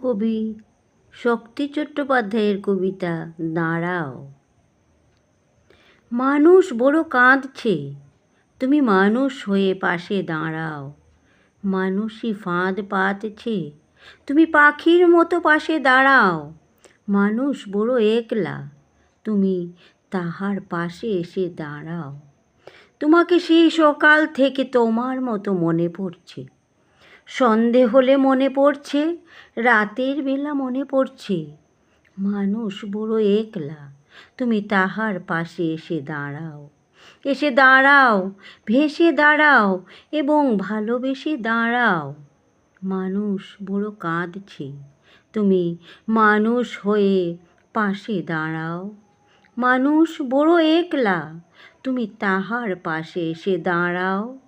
কবি শক্তি চট্টোপাধ্যায়ের কবিতা দাঁড়াও। মানুষ বড় কাঁদছে, তুমি মানুষ হয়ে পাশে দাঁড়াও। মানুষই ফাঁদ পাতছে, তুমি পাখির মতো পাশে দাঁড়াও। মানুষ বড় একলা, তুমি তাহার পাশে এসে দাঁড়াও। তোমাকে সেই সকাল থেকে তোমার মতো মনে পড়ছে। সন্ধে হলে মনে পড়ছে, রাতের বেলা মনে পড়ছে। মানুষ বড় একলা, তুমি তাহার পাশে এসে দাঁড়াও। এসে দাঁড়াও, ভেসে দাঁড়াও এবং ভালোবেসে দাঁড়াও। মানুষ বড় কাঁদছে, তুমি মানুষ হয়ে পাশে দাঁড়াও। মানুষ বড় একলা, তুমি তাহার পাশে এসে দাঁড়াও।